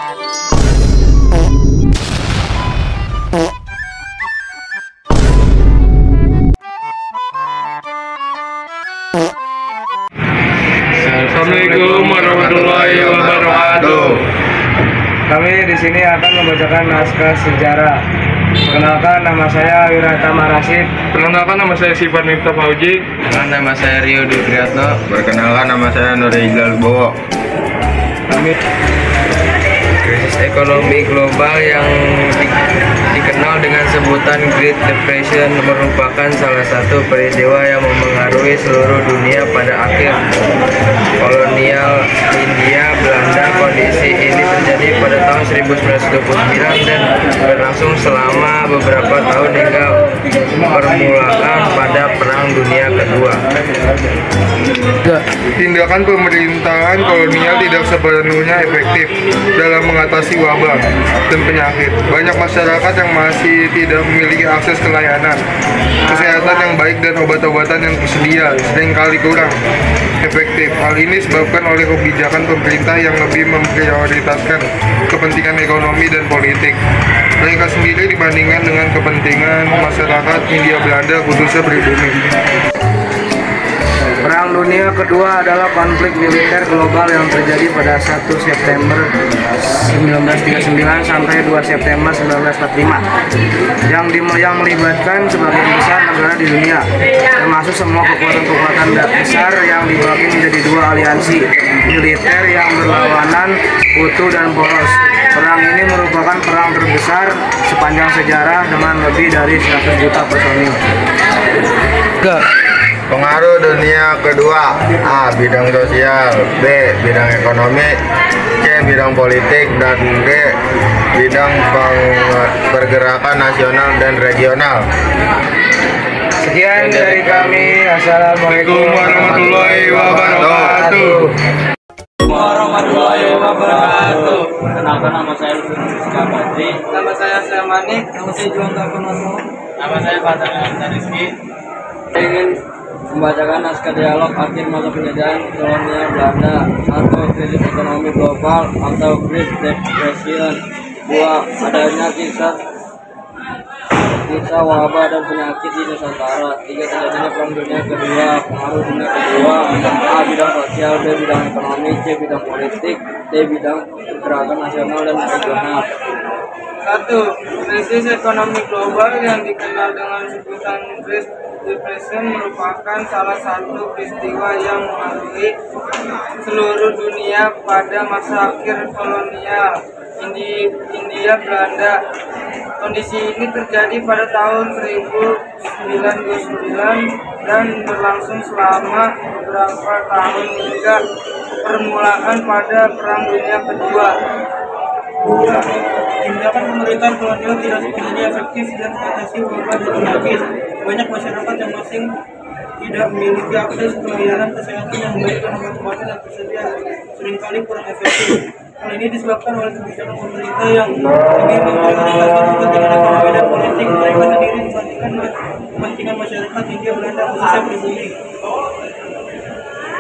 Assalamualaikum warahmatullahi wabarakatuh. Kami di sini akan membacakan naskah sejarah. Perkenalkan, nama saya Wiratama Rashid. Perkenalkan, nama saya Sifan Miftah Fauji. Perkenalkan, nama saya Rio Dutriatno. Perkenalkan, nama saya Nurizal Bowo. Krisis ekonomi global yang dikenal dengan sebutan Great Depression merupakan salah satu peristiwa yang memengaruhi seluruh dunia pada akhir kolonial Hindia Belanda. Kondisi ini terjadi pada tahun 1929 dan berlangsung selama beberapa tahun hingga permulaan pada Perang Dunia Kedua. Tindakan pemerintahan kolonial tidak sepenuhnya efektif dalam mengatasi wabah dan penyakit. Banyak masyarakat yang masih tidak memiliki akses ke layanan kesehatan yang baik dan obat-obatan yang tersedia seringkali kurang efektif. Hal ini disebabkan oleh kebijakan pemerintah yang lebih memprioritaskan kepentingan ekonomi dan politik mereka sendiri dibandingkan dengan kepentingan masyarakat Hindia Belanda, khususnya pribumi. Perang Dunia Kedua adalah konflik militer global yang terjadi pada 1 September 1939 sampai 2 September 1945 yang melibatkan sebagian besar negara di dunia, termasuk semua kekuatan-kekuatan besar yang dibagi menjadi dua aliansi militer yang berlawanan, utuh dan poros. Perang ini merupakan perang terbesar sepanjang sejarah dengan lebih dari 100 juta personil. Pengaruh dunia kedua: A. Bidang sosial, B. Bidang ekonomi, C. Bidang politik, dan D. Bidang pergerakan nasional dan regional. Sekian dari kami. Assalamualaikum warahmatullahi wabarakatuh. Warahmatullahi wabarakatuh. Perkenalkan, nama saya Rizka Badri. Nama saya Manik. Nama saya Juwanta Purnomo. Nama saya Fatar Rizky. Saya ingin membacakan naskah dialog akhir masa penjajahan kolonial Belanda. 1. Krisis ekonomi global atau Great Depression. 2. Adanya kisah wabah dan penyakit di Nusantara. 3. Terjadinya Perang Dunia Kedua. Pengaruh Dunia Kedua: A. Bidang sosial, B. Bidang ekonomi, C. Bidang politik, D. Bidang pergerakan nasional dan regional. 1. Krisis ekonomi global yang dikenal dengan sebutan Great Depression merupakan salah satu peristiwa yang mengaruhi seluruh dunia pada masa akhir kolonial Hindia Belanda. Kondisi ini terjadi pada tahun 1929 dan berlangsung selama beberapa tahun hingga permulaan pada Perang Dunia Kedua. Tindakan pemerintahan kolonial tidak sepenuhnya efektif dan mengatasi wabah dan penyakit. Banyak masyarakat yang masih tidak memiliki akses ke layanan kesehatan yang baik dan obat-obatan yang tersedia seringkali kurang efektif. Hal ini disebabkan oleh kebijakan pemerintah yang lebih memprioritaskan kepentingan ekonomi dan politik mereka sendiri dibandingkan kepentingan masyarakat Hindia Belanda, khususnya pribumi.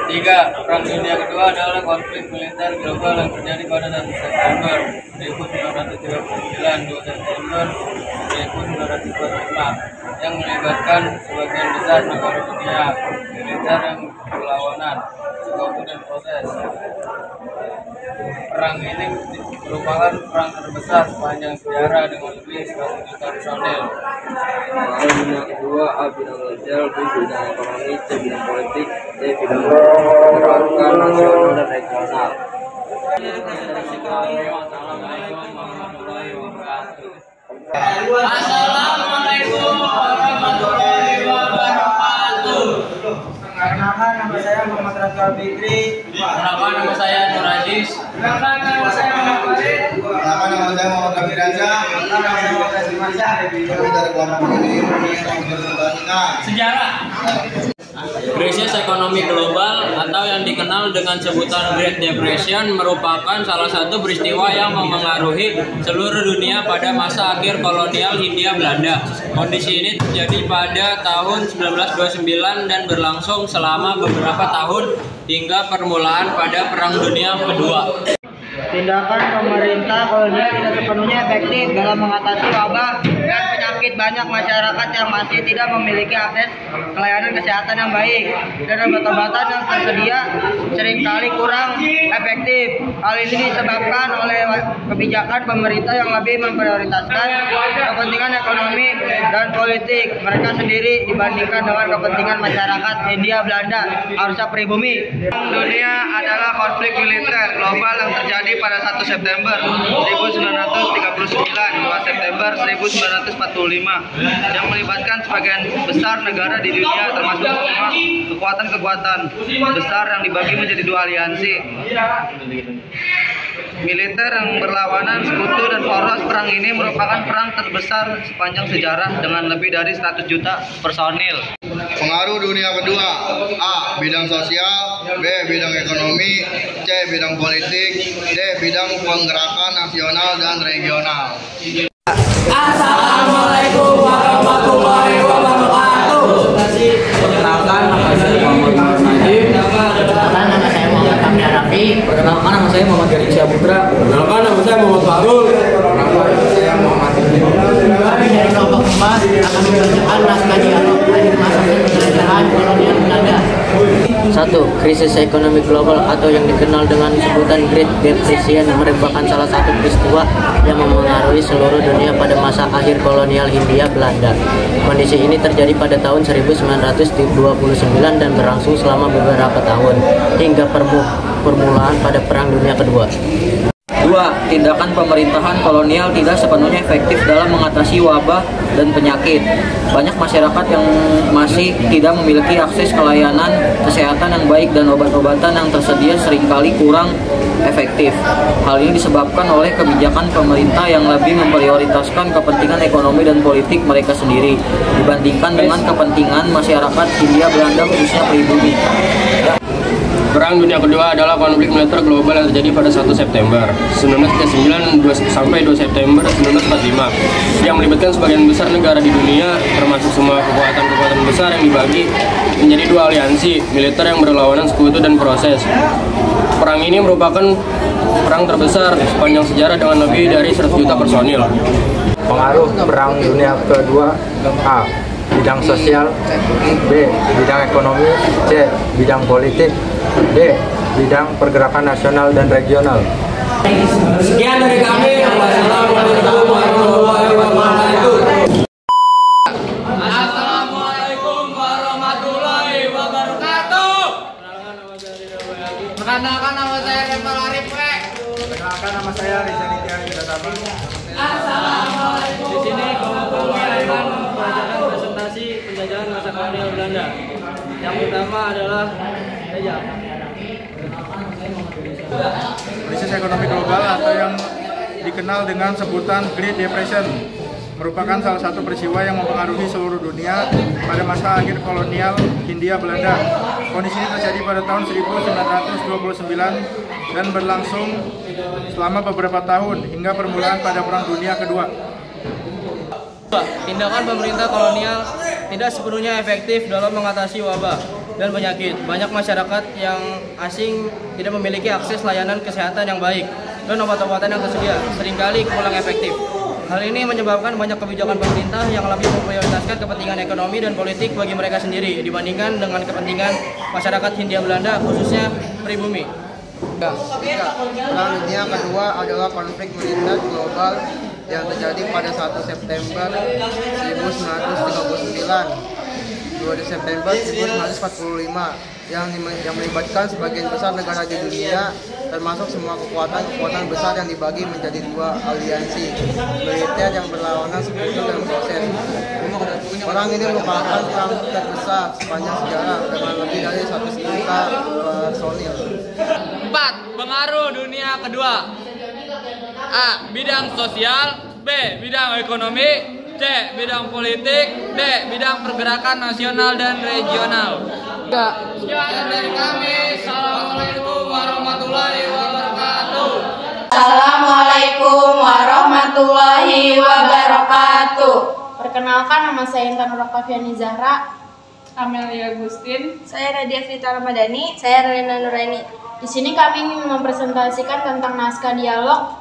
3. Perang Dunia Kedua adalah konflik militer global yang terjadi pada 1 September 1939 2 September 1945 yang melibatkan sebagian besar negara dunia militer yang berlawanan, utuh dan proses. Perang ini merupakan perang terbesar sepanjang sejarah dengan lebih 100 juta personil. Pengaruh Dunia Kedua: A. Bidang sosial, B. Bidang ekonomi, C. Bidang politik, D. Bidang pergerakan nasional dan regional. Assalamualaikum warahmatullahi wabarakatuh. Assalamualaikum warahmatullahi wabarakatuh. Perkenalkan, nama saya Muhammad Rasul Fikri. Perkenalkan, nama saya Nur Aziz. Perkenalkan, nama saya Muhammad Farid. Perkenalkan, nama saya Muhammad Kami Raja. Nama saya Muhammad Dimasya. Kami dari kelompok ini mempresentasikan Sejarah. Krisis ekonomi global atau yang dikenal dengan sebutan Great Depression merupakan salah satu peristiwa yang memengaruhi seluruh dunia pada masa akhir kolonial Hindia Belanda. Kondisi ini terjadi pada tahun 1929 dan berlangsung selama beberapa tahun hingga permulaan pada Perang Dunia Kedua. Tindakan pemerintah kolonial tidak sepenuhnya efektif dalam mengatasi wabah dan penyakit. Banyak masyarakat yang masih tidak memiliki akses ke layanan kesehatan yang baik dan obat-obatan yang tersedia seringkali kurang efektif. Hal ini disebabkan oleh kebijakan pemerintah yang lebih memprioritaskan kepentingan ekonomi dan politik mereka sendiri dibandingkan dengan kepentingan masyarakat Hindia Belanda harusnya pribumi. Dunia adalah konflik militer global yang terjadi pada 1 September 1939, 2 September 1945 yang melibatkan sebagian besar negara di dunia termasuk semua kekuatan-kekuatan besar yang dibagi menjadi dua aliansi militer yang berlawanan. Sekutu dan poros perang ini merupakan perang terbesar sepanjang sejarah dengan lebih dari 100 juta personil. Pengaruh dunia kedua: A. Bidang sosial, B. Bidang ekonomi, C. Bidang politik, D. Bidang penggerakan nasional dan regional. Assalamualaikum warahmatullahi wabarakatuh. Perkenalkan nama saya Muhammad Najib. Perkenalkan nama saya Muhammad Kamil Rafi. Perkenalkan nama saya Muhammad Garisya Putra. Perkenalkan nama saya Muhammad Farul. Perkenalkan nama saya Muhammad Ibnu. Kami dari kelompok 4 akan membacakan naskah dialog akhir masa penjajahan kolonial Belanda. 1. Krisis ekonomi global atau yang dikenal dengan sebutan Great Depression merupakan salah satu peristiwa yang memengaruhi seluruh dunia pada masa akhir kolonial Hindia Belanda. Kondisi ini terjadi pada tahun 1929 dan berlangsung selama beberapa tahun hingga permulaan pada Perang Dunia Kedua. 2. Tindakan pemerintahan kolonial tidak sepenuhnya efektif dalam mengatasi wabah dan penyakit. Banyak masyarakat yang masih tidak memiliki akses ke layanan kesehatan yang baik dan obat-obatan yang tersedia seringkali kurang efektif. Hal ini disebabkan oleh kebijakan pemerintah yang lebih memprioritaskan kepentingan ekonomi dan politik mereka sendiri dibandingkan dengan kepentingan masyarakat Hindia Belanda khususnya pribumi. Perang Dunia Kedua adalah konflik militer global yang terjadi pada 1 September 1939 sampai 2 September 1945 yang melibatkan sebagian besar negara di dunia termasuk semua kekuatan-kekuatan besar yang dibagi menjadi dua aliansi militer yang berlawanan sekutu dan proses. Perang ini merupakan perang terbesar sepanjang sejarah dengan lebih dari 100 juta personil. Pengaruh Perang Dunia Kedua: A. Bidang sosial, B. Bidang ekonomi, C. Bidang politik, D. Bidang pergerakan nasional dan regional. Sekian dari kami. Wassalamualaikum warahmatullahi wabarakatuh. Assalamualaikum warahmatullahi wabarakatuh. Perkenalkan nama saya Rempal Arif. Perkenalkan nama saya Riza Nitya Yudatama. Assalamualaikum. Di sini kami akan membacakan presentasi penjajahan masa kolonial Belanda. Yang pertama adalah Krisis ekonomi global atau yang dikenal dengan sebutan Great Depression merupakan salah satu peristiwa yang mempengaruhi seluruh dunia pada masa akhir kolonial Hindia Belanda. Kondisi ini terjadi pada tahun 1929 dan berlangsung selama beberapa tahun hingga permulaan pada Perang Dunia Kedua. Tindakan pemerintah kolonial tidak sepenuhnya efektif dalam mengatasi wabah dan penyakit. Banyak masyarakat yang asing tidak memiliki akses layanan kesehatan yang baik dan obat-obatan yang tersedia seringkali kurang efektif. Hal ini menyebabkan banyak kebijakan pemerintah yang lebih memprioritaskan kepentingan ekonomi dan politik bagi mereka sendiri dibandingkan dengan kepentingan masyarakat Hindia Belanda khususnya pribumi. Perang Dunia Kedua adalah konflik militer global yang terjadi pada 1 September 1939, 2 September 1945 yang melibatkan sebagian besar negara di dunia termasuk semua kekuatan-kekuatan besar yang dibagi menjadi dua aliansi militer yang berlawanan sekutu dan proses. Perang ini merupakan perang terbesar sepanjang sejarah dengan lebih dari 100 juta personil. 4. Pengaruh dunia kedua. A. Bidang sosial, B. Bidang ekonomi, C. Bidang politik, D. Bidang pergerakan nasional dan regional. Sekian dari kami. Assalamualaikum warahmatullahi wabarakatuh. Assalamualaikum warahmatullahi wabarakatuh. Perkenalkan, nama saya Intan Nuroktaviani Zahra. Amelia Agustin. Saya Nadia Fita Ramadhani. Saya Relina Nuraini. Di sini kami ingin mempresentasikan tentang naskah dialog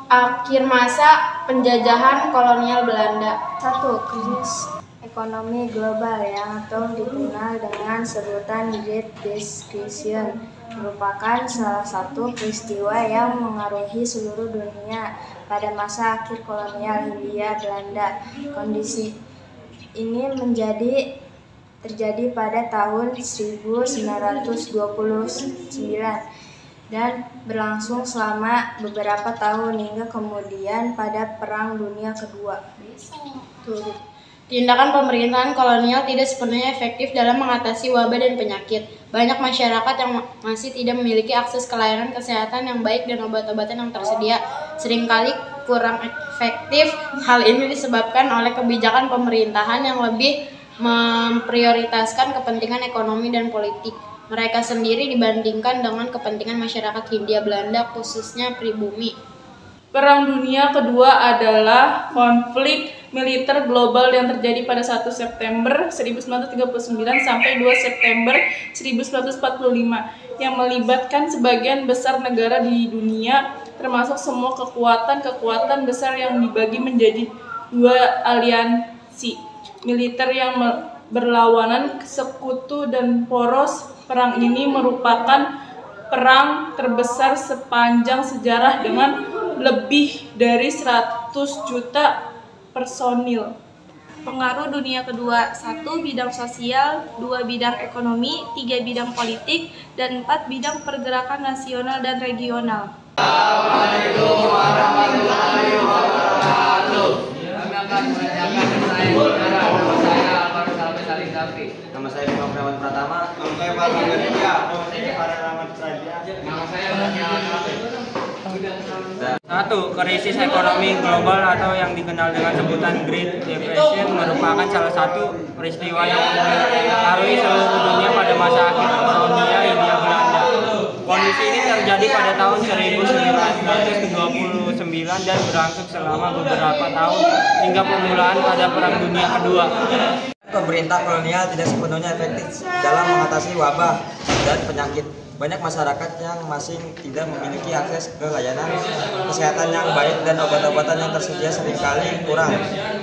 akhir masa penjajahan kolonial Belanda. 1. Krisis ekonomi global yang atau dikenal dengan sebutan Great Depression merupakan salah satu peristiwa yang mengaruhi seluruh dunia pada masa akhir kolonial Hindia Belanda. Kondisi ini terjadi pada tahun 1929 dan berlangsung selama beberapa tahun hingga kemudian pada Perang Dunia Kedua. Tindakan pemerintahan kolonial tidak sepenuhnya efektif dalam mengatasi wabah dan penyakit. Banyak masyarakat yang masih tidak memiliki akses ke layanan kesehatan yang baik dan obat-obatan yang tersedia seringkali kurang efektif. Hal ini disebabkan oleh kebijakan pemerintahan yang lebih memprioritaskan kepentingan ekonomi dan politik mereka sendiri dibandingkan dengan kepentingan masyarakat Hindia Belanda, khususnya pribumi. Perang Dunia Kedua adalah konflik militer global yang terjadi pada 1 September 1939 sampai 2 September 1945 yang melibatkan sebagian besar negara di dunia, termasuk semua kekuatan besar yang dibagi menjadi 2 aliansi militer yang berlawanan, sekutu dan poros. Perang ini merupakan perang terbesar sepanjang sejarah dengan lebih dari 100 juta personil. Pengaruh dunia kedua: 1. Bidang sosial, 2. Bidang ekonomi, 3. Bidang politik, dan 4. Bidang pergerakan nasional dan regional. Assalamualaikum warahmatullahi wabarakatuh. Kami akan mengerjakan saya Alvaro Salve Saling Safi. Nama saya Bima Prawan Pratama. Nama saya Pak Indonesia. Nama saya Farah Rahmat Saja. Nama saya Satu, krisis ekonomi global atau yang dikenal dengan sebutan Great Depression merupakan salah satu peristiwa yang mempengaruhi seluruh dunia pada masa akhir kolonial Hindia Belanda. Kondisi ini terjadi pada tahun 1929 dan berlangsung selama beberapa tahun hingga pemulaan pada Perang Dunia Kedua. Pemerintah kolonial tidak sepenuhnya efektif dalam mengatasi wabah dan penyakit. Banyak masyarakat yang masih tidak memiliki akses ke layanan kesehatan yang baik dan obat-obatan yang tersedia seringkali kurang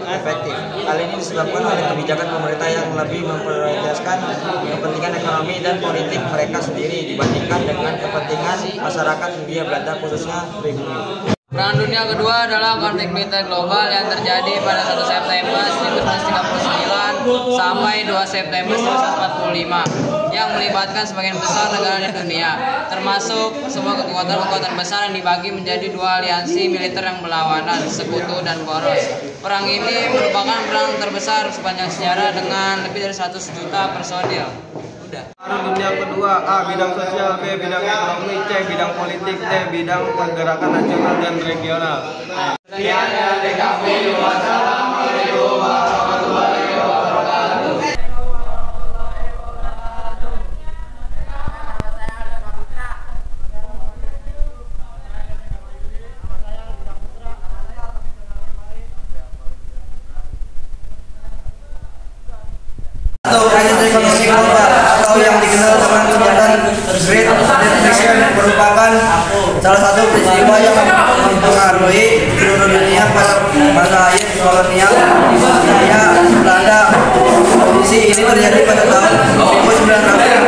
efektif. Hal ini disebabkan oleh kebijakan pemerintah yang lebih memprioritaskan kepentingan ekonomi dan politik mereka sendiri dibandingkan dengan kepentingan masyarakat Hindia Belanda, khususnya pribumi. Perang Dunia Kedua adalah konflik militer global yang terjadi pada 1 September 1939 sampai 2 September 1945 yang melibatkan sebagian besar negara di dunia, termasuk semua kekuatan besar yang dibagi menjadi 2 aliansi militer yang berlawanan, sekutu dan poros. Perang ini merupakan perang terbesar sepanjang sejarah dengan lebih dari 100 juta personil. Perang Dunia Kedua: A. Bidang sosial, B. Bidang ekonomi, C. Bidang politik, D. Bidang pergerakan nasional dan regional. Sekian dari kami. Wassalamualaikum warahmatullahi wabarakatuh. Krisis ekonomi global atau yang dikenal dengan sebutan Great Depression merupakan salah satu peristiwa yang mempengaruhi seluruh dunia pada masa akhir kolonial Hindia Belanda. Kondisi ini terjadi pada tahun 1929 dan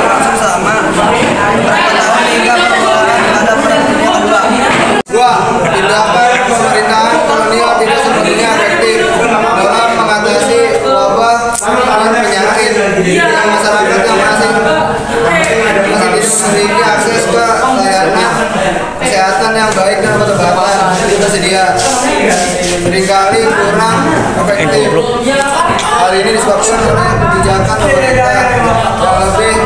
berlangsung selama beberapa tahun hingga pemulaan pada Perang Dunia Kedua. 2. Tindakan pemerintahan kolonial tidak sepenuhnya efektif dalam mengatasi wabah dan penyakit. Dengan masyarakat yang masih tidak memiliki akses ke layanan kesehatan yang baik dan obat-obatan yang tersedia seringkali kurang efektif. Hal ini disebabkan oleh kebijakan pemerintah yang lebih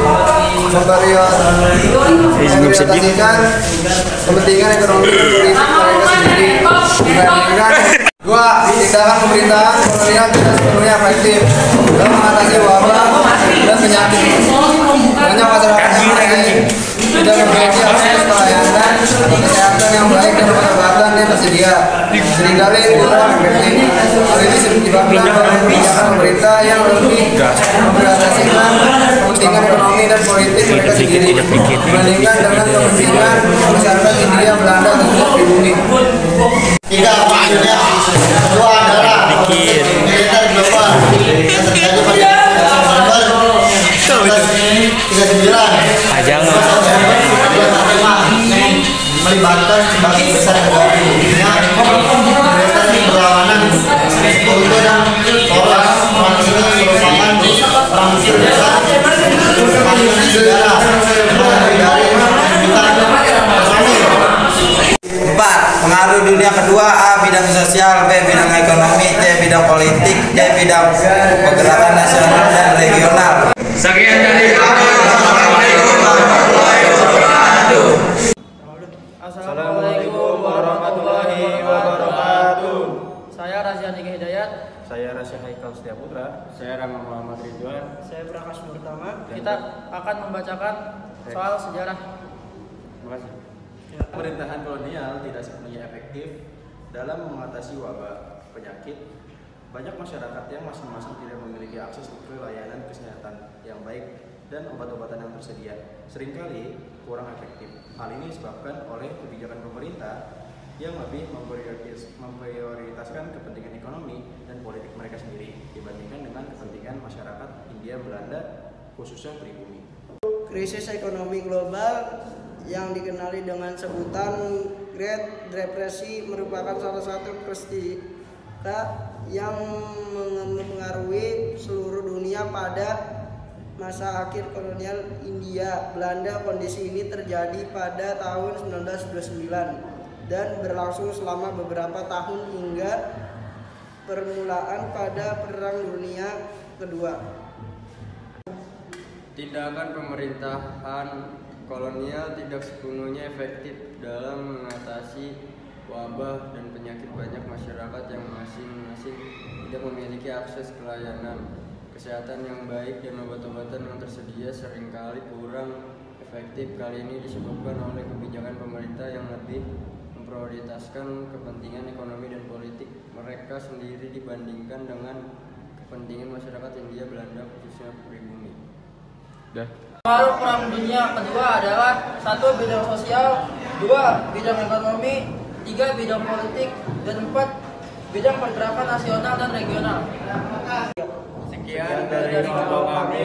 memprioritaskan kepentingan ekonomi dan politik mereka sendiri dibandingkan. 2. Tindakan pemerintahan kolonial tidak sepenuhnya efektif dalam mengatasi wabah dan penyakit. Banyak masyarakat yang tidak memiliki akses ke layanan kesehatan yang baik dan obat-obatan yang tersedia, seringkali kurang efektif. Hal ini disebabkan oleh kebijakan pemerintah yang lebih memprioritaskan kepentingan ekonomi dan politik mereka sendiri dibandingkan dengan kepentingan masyarakat India, Belanda, dan pribumi. Tiga, kedua adalah militer global yang terjadi pada Desember 1939 melibatkan sebagian besar negara dunia, militer perlawanan Sekutu dan Poros. Perang ini merupakan perang besar sepanjang sejarah dari ekonomi. 4. Pengaruh dunia kedua: A. Bidang sosial, B. Bidang ekonomi, C. Bidang politik, D. Bidang pergerakan nasional dan regional. Sekian dari kami. Assalamualaikum warahmatullahi wabarakatuh. Assalamualaikum warahmatullahi wabarakatuh. Saya Razia Nika Hidayat. Saya Rasya Haikal Setiaputra. Saya Rama Muhammad Ridwan. Saya Prakash Murtama. Kita akan membacakan soal sejarah. Terima kasih. Pemerintahan kolonial tidak sepenuhnya efektif dalam mengatasi wabah penyakit. Banyak masyarakat yang masing-masing tidak memiliki akses ke layanan kesehatan yang baik dan obat-obatan yang tersedia, seringkali kurang efektif. Hal ini disebabkan oleh kebijakan pemerintah yang lebih memprioritaskan kepentingan ekonomi dan politik mereka sendiri dibandingkan dengan kepentingan masyarakat India, Belanda, khususnya pribumi. Krisis ekonomi global yang dikenali dengan sebutan Great Depression merupakan salah satu peristiwa yang mengaruhi seluruh dunia pada masa akhir kolonial India Belanda. Kondisi ini terjadi pada tahun 1929 dan berlangsung selama beberapa tahun hingga permulaan pada Perang Dunia Kedua. Tindakan pemerintahan kolonial tidak sepenuhnya efektif dalam mengatasi wabah dan penyakit. Banyak masyarakat yang masing-masing tidak memiliki akses ke layanan kesehatan yang baik dan obat-obatan yang tersedia seringkali kurang efektif. Kali ini disebabkan oleh kebijakan pemerintah yang lebih memprioritaskan kepentingan ekonomi dan politik mereka sendiri dibandingkan dengan kepentingan masyarakat India, Belanda, khususnya pribumi. Pengaruh Perang Dunia Kedua adalah 1. Bidang sosial, 2. Bidang ekonomi, 3. Bidang politik, dan 4. Bidang pergerakan nasional dan regional. Sekian dari kami.